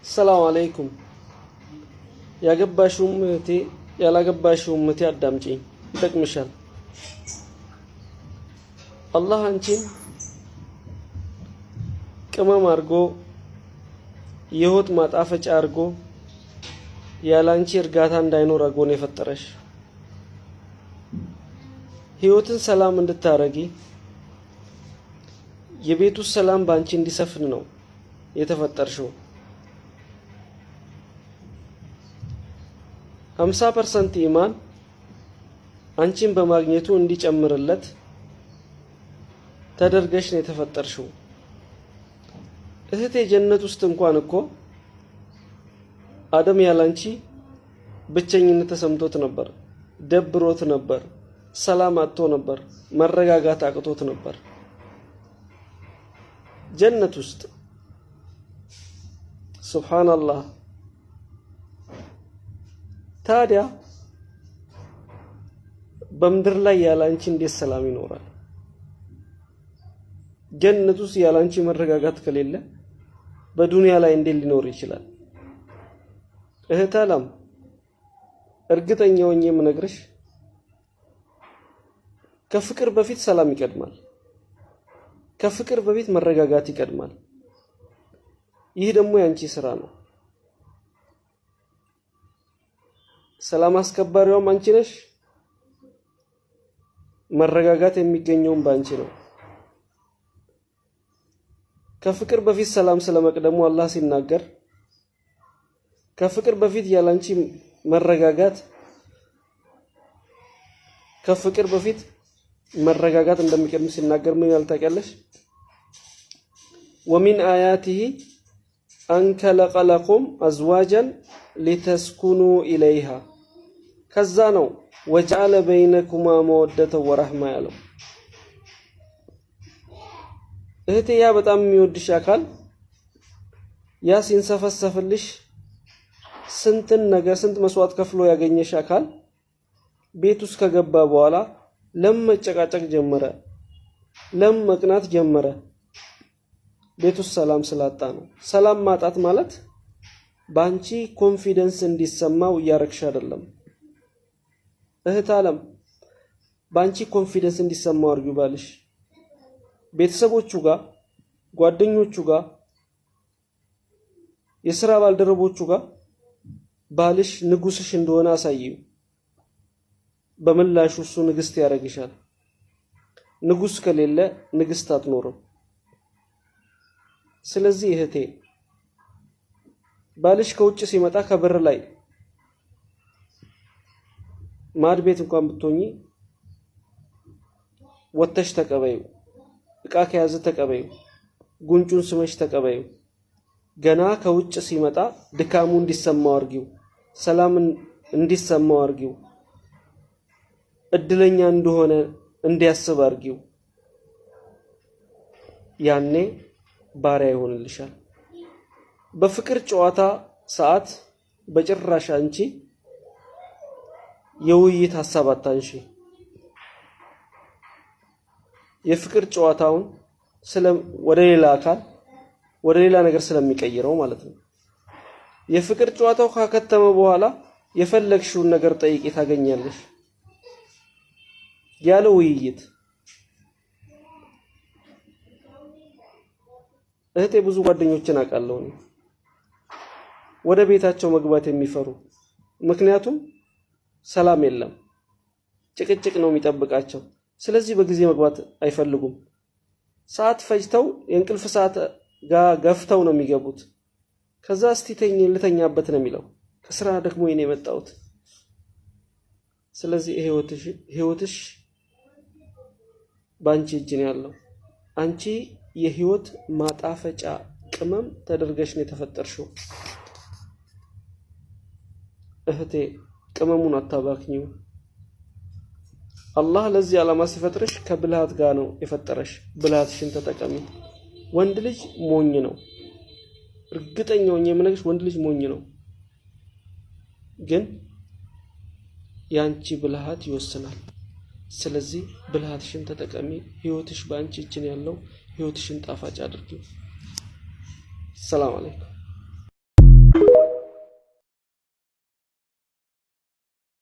السلام عليكم ያገባሽው እህቴ ያላገባሽው እህቴ አዳምጪኝ ይጠቅምሻል። አላህ አንቺን ቅመም አድርጎ የህይወት ማጣፈጫ አድርጎ ያላንቺ እርጋታ እንዳይኖር አድርጎ ነው የፈጠረሽ። ህይወትን ሰላም እንድታረጊ የቤቱ ሰላም ባንቺ እንዲሰፍን ነው የተፈጠርሽው። 50% ኢማን አንቺን በማግኘቱ እንዲጨምርለት ተደርገሽ ነው የተፈጠርሽው። እህቴ ጀነት ውስጥ እንኳን እኮ አደም ያላንቺ ብቸኝነት ተሰምቶት ነበር፣ ደብሮት ነበር፣ ሰላም አጥቶ ነበር፣ መረጋጋት አቅቶት ነበር። ጀነት ውስጥ ሱብሃንአላህ። ታዲያ በምድር ላይ ያላንቺ እንዴት ሰላም ይኖራል? ጀነት ውስጥ ያላንቺ መረጋጋት ከሌለ በዱንያ ላይ እንዴት ሊኖር ይችላል? እህት አለም እርግጠኛ ሆኜ የምነግርሽ ከፍቅር በፊት ሰላም ይቀድማል። ከፍቅር በፊት መረጋጋት ይቀድማል። ይህ ደግሞ ያንቺ ስራ ነው። ሰላም አስከባሪዋም አንቺ ነሽ። መረጋጋት የሚገኘውም ባንቺ ነው። ከፍቅር በፊት ሰላም ስለመቅደሙ አላህ ሲናገር ከፍቅር በፊት ያላንቺ መረጋጋት ከፍቅር በፊት መረጋጋት እንደሚቀድም ሲናገር ምን ያህል ታውቂያለሽ? ወሚን አያቲሂ አን ኸለቀ ለኩም አዝዋጀን ሊተስኩኑ ኢለይሃ። ከዛ ነው ወጀዐለ በይነኩማ መወደተ ወረህማ ያለው። እህቴ ያ በጣም የሚወድሽ አካል ያ ሲንሰፈሰፍልሽ ስንት መስዋዕት ከፍሎ ያገኘሽ አካል ቤት ውስጥ ከገባ በኋላ ለመጨቃጨቅ ጀመረ፣ ለመቅናት ጀመረ። ቤት ውስጥ ሰላም ስላጣ ነው። ሰላም ማጣት ማለት ባንቺ ኮንፊደንስ እንዲሰማው እያረግሽ አይደለም። እህት አለም ባንቺ ኮንፊደንስ እንዲሰማው አርጊው ባልሽ ቤተሰቦቹ ጋር፣ ጓደኞቹ ጋር፣ የሥራ ባልደረቦቹ ጋር ባልሽ ንጉስሽ እንደሆነ አሳይው። በመላሹ እሱ ንግስት ያረግሻል። ንጉስ ከሌለ ንግስት አትኖርም። ስለዚህ እህቴ ባልሽ ከውጭ ሲመጣ ከበር ላይ ማድ ቤት እንኳን ብትሆኚ ወተሽ ተቀበዩ። እቃ ከያዘ ተቀበዩ። ጉንጩን ስመሽ ተቀበዩ። ገና ከውጭ ሲመጣ ድካሙ እንዲሰማው አርጊው። ሰላም እንዲሰማው አርጊው። እድለኛ እንደሆነ እንዲያስብ አርጊው። ያኔ ባሪያ ይሆንልሻል። በፍቅር ጨዋታ ሰዓት በጭራሽ አንቺ የውይይት ሐሳብ አታንሺ። የፍቅር ጨዋታውን ወደ ሌላ አካል ወደ ሌላ ነገር ስለሚቀይረው ማለት ነው። የፍቅር ጨዋታው ካከተመ በኋላ የፈለግሽውን ነገር ጠይቂ ታገኛለሽ። ያለ ውይይት እህቴ ብዙ ጓደኞችን አውቃለሁ ወደ ቤታቸው መግባት የሚፈሩ። ምክንያቱም ሰላም የለም፣ ጭቅጭቅ ነው የሚጠብቃቸው። ስለዚህ በጊዜ መግባት አይፈልጉም። ሰዓት ፈጅተው የእንቅልፍ ሰዓት ጋር ገፍተው ነው የሚገቡት። ከዛ እስቲ ልተኛበት ነው የሚለው። ከስራ ደግሞ ይኔ የመጣሁት። ስለዚህ ህይወትሽ ባንቺ እጅ ነው ያለው። አንቺ የህይወት ማጣፈጫ ቅመም ተደርገሽ ነው የተፈጠርሽው። እህቴ ቅመሙን አታባክኚው። አላህ ለዚህ ዓላማ ሲፈጥርሽ ከብልሃት ጋር ነው የፈጠረሽ። ብልሃትሽን ተጠቀሚ። ወንድ ልጅ ሞኝ ነው። እርግጠኛ ሆኜ የምነግርሽ ወንድ ልጅ ሞኝ ነው። ግን ያንቺ ብልሃት ይወስናል። ስለዚህ ብልሃትሽን ተጠቀሚ። ህይወትሽ ባንቺ እጅ ነው ያለው። ህይወትሽን ጣፋጭ አድርጊው። ሰላም አለይኩም።